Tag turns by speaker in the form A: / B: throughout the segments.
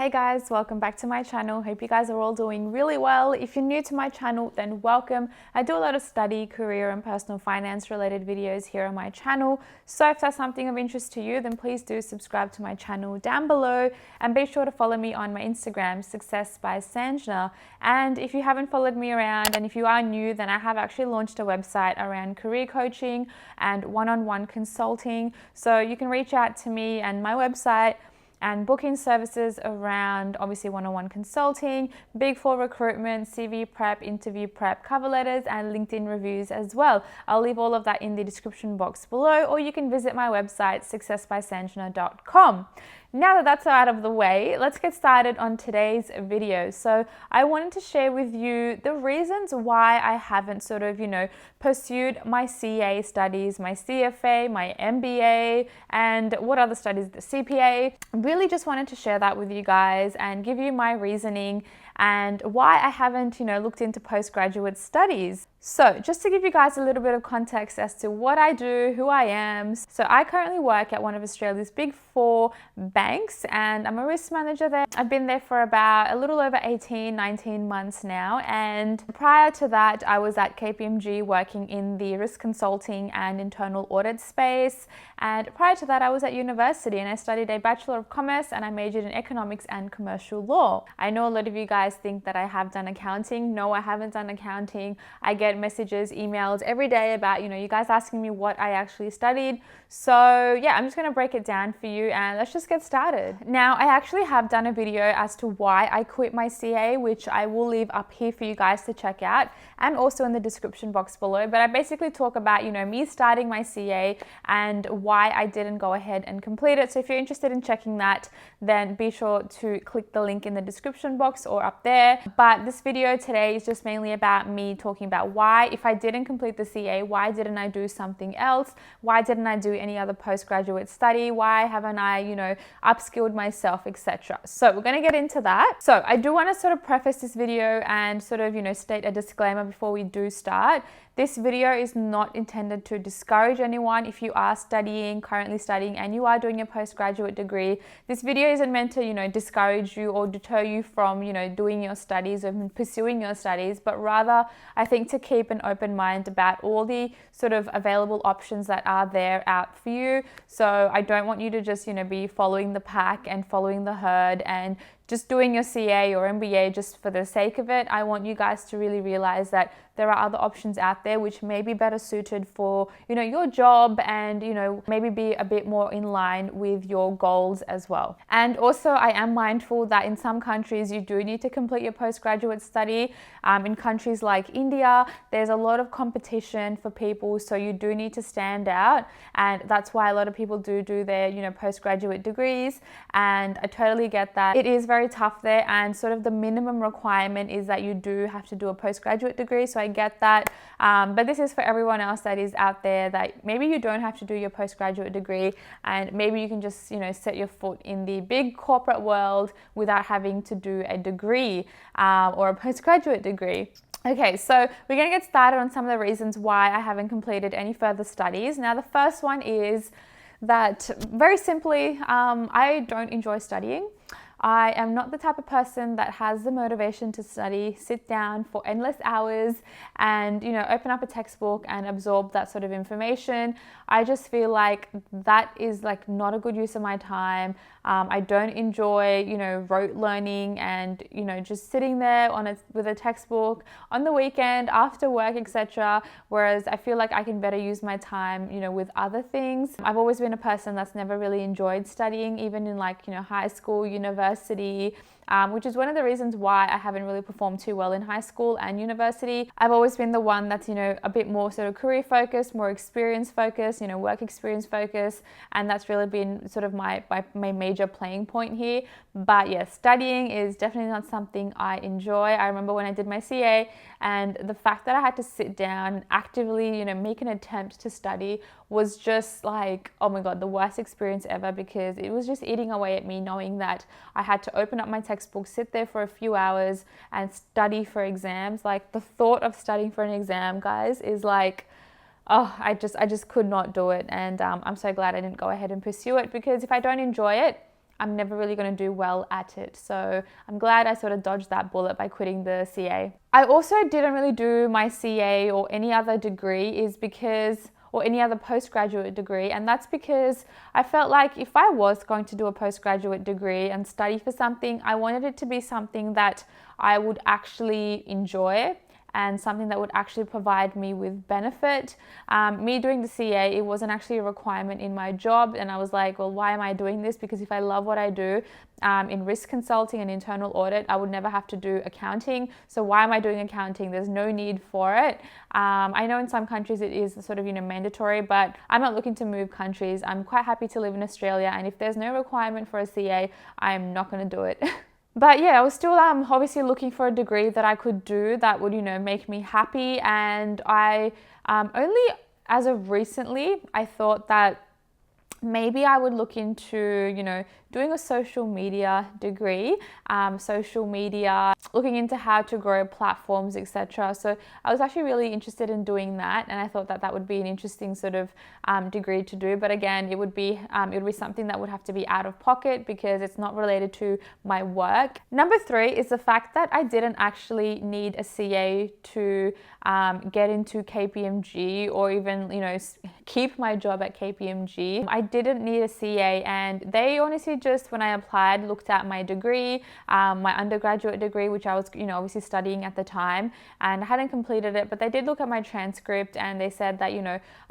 A: Hey guys, welcome back to my channel. Hope you guys are all doing really well. If you're new to my channel, then welcome. I do a lot of study, career and personal finance related videos here on my channel. So if that's something of interest to you, then please do subscribe to my channel down below and be sure to follow me on my Instagram, Success by Sanjna. And if you haven't followed me around and if you are new, then I have actually launched a website around career coaching and one-on-one consulting. So you can reach out to me and my website and booking services around obviously one-on-one consulting, Big Four recruitment, CV prep, interview prep, cover letters, and LinkedIn reviews as well. I'll leave all of that in the description box below, or you can visit my website, successbysanjna.com. Now that that's out of the way, let's get started on today's video. So I wanted to share with you the reasons why I haven't pursued my CA studies, my CFA, my MBA, and what other studies, the CPA. Really just wanted to share that with you guys and give you my reasoning and why I haven't, looked into postgraduate studies. So just to give you guys a little bit of context as to what I do, who I am. So I currently work at one of Australia's Big Four banks and I'm a risk manager there. I've been there for about a little over 19 months now. And prior to that, I was at KPMG working in the risk consulting and internal audit space. And prior to that, I was at university and I studied a Bachelor of Commerce and I majored in economics and commercial law. I know a lot of you guys think that I have done accounting. No, I haven't done accounting. I get messages, emails every day about, you guys asking me what I actually studied. So yeah, I'm just going to break it down for you and let's just get started. Now, I actually have done a video as to why I quit my CA, which I will leave up here for you guys to check out and also in the description box below. But I basically talk about, me starting my CA and why I didn't go ahead and complete it. So if you're interested in checking that, then be sure to click the link in the description box or up there. But this video today is just mainly about me talking about why, if I didn't complete the CA, why didn't I do something else? Why didn't I do any other postgraduate study? Why haven't I, upskilled myself, etc. So we're going to get into that. So I do want to sort of preface this video and state a disclaimer before we do start. This video is not intended to discourage anyone. If you are currently studying, and you are doing a postgraduate degree, this video isn't meant to, discourage you or deter you from, doing your studies or pursuing your studies, but rather, I think to keep an open mind about all the sort of available options that are there out for you. So I don't want you to just, be following the pack and following the herd and just doing your CA or MBA just for the sake of it. I want you guys to really realize that there are other options out there which may be better suited for, your job and, maybe be a bit more in line with your goals as well. And also I am mindful that in some countries you do need to complete your postgraduate study. In countries like India, there's a lot of competition for people, so you do need to stand out. And that's why a lot of people do their, postgraduate degrees. And I totally get that. It is very tough there, and sort of the minimum requirement is that you do have to do a postgraduate degree. So I get that. But this is for everyone else that is out there that maybe you don't have to do your postgraduate degree and maybe you can just, set your foot in the big corporate world without having to do a degree or a postgraduate degree. Okay, so we're going to get started on some of the reasons why I haven't completed any further studies. Now, the first one is that very simply, I don't enjoy studying. I am not the type of person that has the motivation to study, sit down for endless hours and, open up a textbook and absorb that sort of information. I just feel like that is not a good use of my time. I don't enjoy, rote learning and, just sitting there with a textbook on the weekend, after work, etc. Whereas I feel like I can better use my time, with other things. I've always been a person that's never really enjoyed studying, even in high school, university, which is one of the reasons why I haven't really performed too well in high school and university. I've always been the one that's, a bit more sort of career focused, more experience focused, work experience focused. And that's really been sort of my major playing point here. But yeah, studying is definitely not something I enjoy. I remember when I did my CA and the fact that I had to sit down actively, make an attempt to study was just oh my God, the worst experience ever, because it was just eating away at me knowing that I had to open up my textbook, sit there for a few hours and study for exams. The thought of studying for an exam, guys, is I just could not do it. And I'm so glad I didn't go ahead and pursue it, because if I don't enjoy it, I'm never really going to do well at it. So I'm glad I sort of dodged that bullet by quitting the CA. I also didn't really do my CA or any other degree or any other postgraduate degree, and that's because I felt like if I was going to do a postgraduate degree and study for something, I wanted it to be something that I would actually enjoy and something that would actually provide me with benefit. Me doing the CA, it wasn't actually a requirement in my job, and I was like, well, why am I doing this? Because if I love what I do in risk consulting and internal audit, I would never have to do accounting. So why am I doing accounting? There's no need for it. I know in some countries it is sort of mandatory, but I'm not looking to move countries. I'm quite happy to live in Australia, and if there's no requirement for a CA, I'm not going to do it. But yeah, I was still obviously looking for a degree that I could do that would, make me happy. And I only as of recently, I thought that maybe I would look into, doing a social media degree, looking into how to grow platforms, etc. So I was actually really interested in doing that, and I thought that that would be an interesting sort of degree to do. But again, it would be something that would have to be out of pocket because it's not related to my work. Number 3 is the fact that I didn't actually need a CA to get into KPMG or even, keep my job at KPMG. I didn't need a CA, and they honestly just, when I applied, looked at my degree, my undergraduate degree, which I was, obviously studying at the time, and I hadn't completed it, but they did look at my transcript and they said that,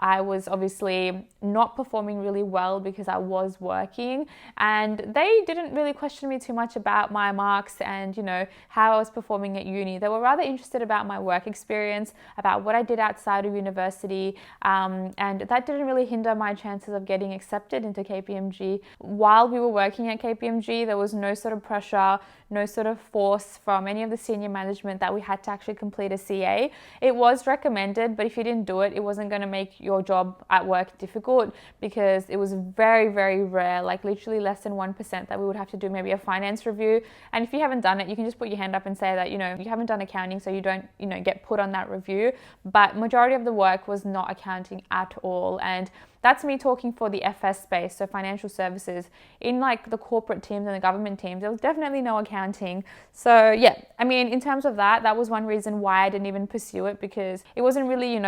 A: I was obviously not performing really well because I was working, and they didn't really question me too much about my marks and, how I was performing at uni. They were rather interested about my work experience, about what I did outside of university, and that didn't really hinder my chances of getting accepted into KPMG. While we were working at KPMG, there was no sort of pressure, no sort of force from any of the senior management that we had to actually complete a CA. It was recommended, but if you didn't do it, it wasn't going to make your job at work difficult, because it was very, very rare, like literally less than 1% that we would have to do maybe a finance review. And if you haven't done it, you can just put your hand up and say that, you haven't done accounting, so you don't, get put on that review. But majority of the work was not accounting at all. And that's me talking for the FS space, so financial services. In like the corporate teams and the government teams, there was definitely no accounting. So yeah, in terms of that was one reason why I didn't even pursue it, because it wasn't really,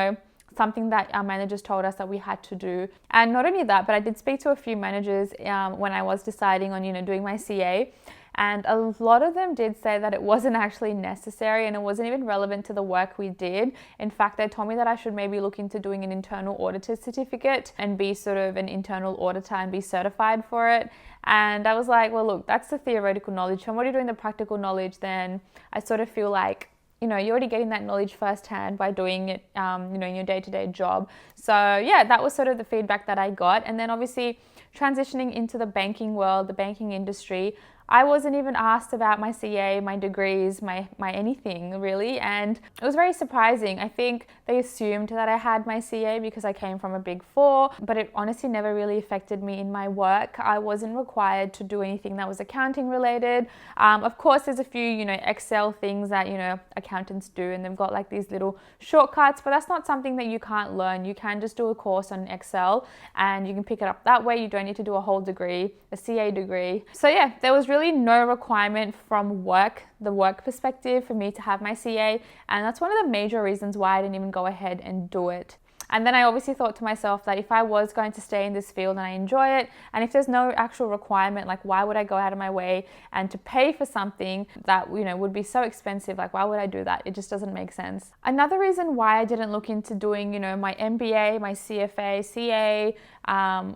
A: something that our managers told us that we had to do. And not only that, but I did speak to a few managers when I was deciding on, doing my CA. And a lot of them did say that it wasn't actually necessary and it wasn't even relevant to the work we did. In fact, they told me that I should maybe look into doing an internal auditor certificate and be sort of an internal auditor and be certified for it. And I was like, well, look, that's the theoretical knowledge. If I'm already doing the practical knowledge, then I sort of feel like, you're already getting that knowledge firsthand by doing it, in your day-to-day job. So yeah, that was sort of the feedback that I got. And then obviously transitioning into the banking world, the banking industry, I wasn't even asked about my CA, my degrees, my anything really, and it was very surprising. I think they assumed that I had my CA because I came from a Big Four, but it honestly never really affected me in my work. I wasn't required to do anything that was accounting related. Of course, there's a few, Excel things that, accountants do, and they've got like these little shortcuts, but that's not something that you can't learn. You can just do a course on Excel and you can pick it up that way. You don't need to do a whole degree, a CA degree. So yeah, there was really no requirement from the work perspective for me to have my CA, and that's one of the major reasons why I didn't even go ahead and do it. And then I obviously thought to myself that if I was going to stay in this field and I enjoy it, and if there's no actual requirement, like why would I go out of my way and to pay for something that, would be so expensive? Like why would I do that? It just doesn't make sense. Another reason why I didn't look into doing, my MBA, my CFA, CA,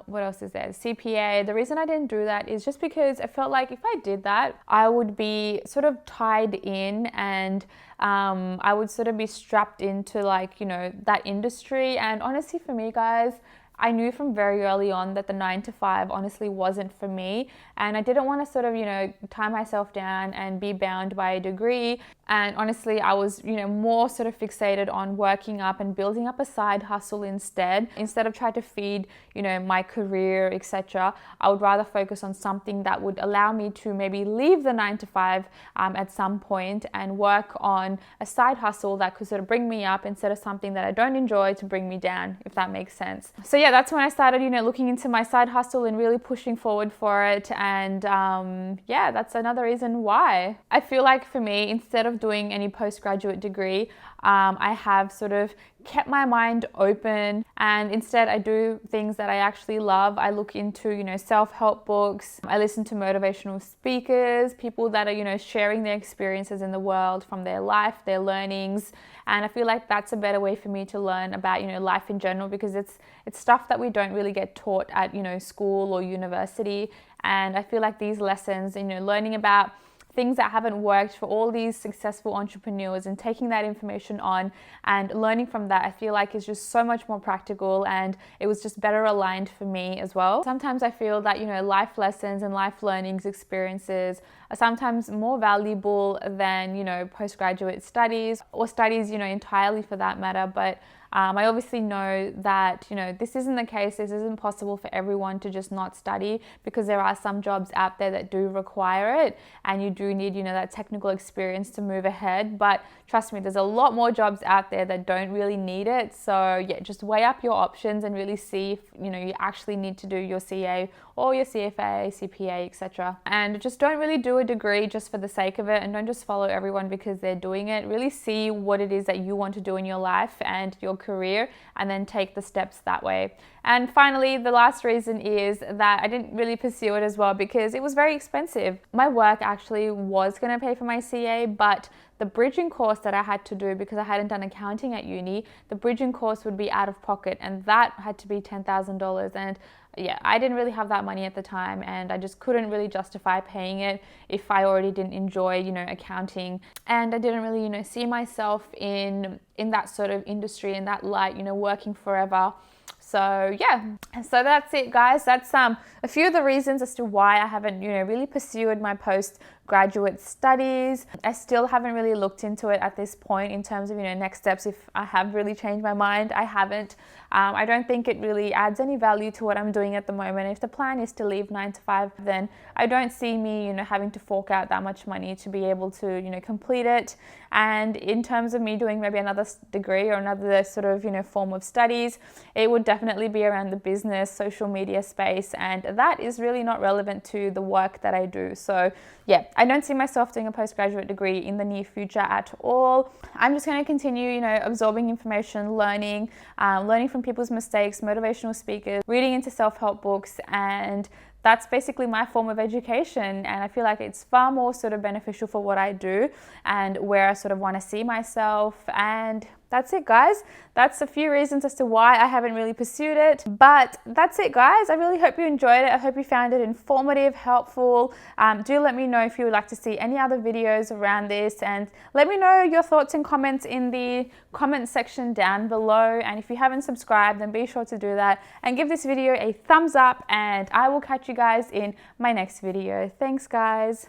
A: what else is there? CPA. The reason I didn't do that is just because I felt like if I did that, I would be sort of tied in, and I would sort of be strapped into that industry. And honestly, for me, guys, I knew from very early on that the 9-to-5 honestly wasn't for me, and I didn't want to sort of, tie myself down and be bound by a degree. And honestly, I was, more sort of fixated on working up and building up a side hustle instead of trying to feed, my career, etc. I would rather focus on something that would allow me to maybe leave the 9-to-5 at some point and work on a side hustle that could sort of bring me up instead of something that I don't enjoy to bring me down, if that makes sense. So yeah, yeah, that's when I started, looking into my side hustle and really pushing forward for it. And yeah, that's another reason why. I feel like for me, instead of doing any postgraduate degree, I have sort of kept my mind open, and instead I do things that I actually love. I look into, self-help books. I listen to motivational speakers, people that are, sharing their experiences in the world from their life, their learnings. And I feel like that's a better way for me to learn about, life in general, because it's stuff that we don't really get taught at, school or university. And I feel like these lessons, learning about things that haven't worked for all these successful entrepreneurs and taking that information on and learning from that, I feel like is just so much more practical, and it was just better aligned for me as well. Sometimes I feel that, life lessons and life learnings experiences are sometimes more valuable than, postgraduate studies or studies, entirely for that matter. But I obviously know that, this isn't the case. This isn't possible for everyone to just not study, because there are some jobs out there that do require it, and you do need, that technical experience to move ahead. But trust me, there's a lot more jobs out there that don't really need it. So yeah, just weigh up your options and really see if, you actually need to do your CA or your CFA, CPA, etc. And just don't really do a degree just for the sake of it, and don't just follow everyone because they're doing it. Really see what it is that you want to do in your life and your career, and then take the steps that way. And finally, the last reason is that I didn't really pursue it as well because it was very expensive. My work actually was going to pay for my CA, but the bridging course that I had to do, because I hadn't done accounting at uni, the bridging course would be out of pocket, and that had to be $10,000. And yeah, I didn't really have that money at the time, and I just couldn't really justify paying it if I already didn't enjoy, accounting, and I didn't really, see myself in that sort of industry, in that light, working forever. So yeah, so that's it, guys. That's a few of the reasons as to why I haven't, really pursued my postgraduate studies. I still haven't really looked into it at this point in terms of, next steps. If I have really changed my mind, I haven't. I don't think it really adds any value to what I'm doing at the moment. If the plan is to leave 9 to 5, then I don't see me, having to fork out that much money to be able to, complete it. And in terms of me doing maybe another degree or another sort of, form of studies, it would definitely be around the business, social media space, and that is really not relevant to the work that I do. So yeah, I don't see myself doing a postgraduate degree in the near future at all. I'm just going to continue, absorbing information, learning from people's mistakes, motivational speakers, reading into self-help books, and that's basically my form of education. And I feel like it's far more sort of beneficial for what I do and where I sort of want to see myself. And that's it, guys. That's a few reasons as to why I haven't really pursued it. But that's it, guys. I really hope you enjoyed it. I hope you found it informative, helpful. Do let me know if you would like to see any other videos around this, and let me know your thoughts and comments in the comment section down below. And if you haven't subscribed, then be sure to do that and give this video a thumbs up, and I will catch you guys in my next video. Thanks, guys.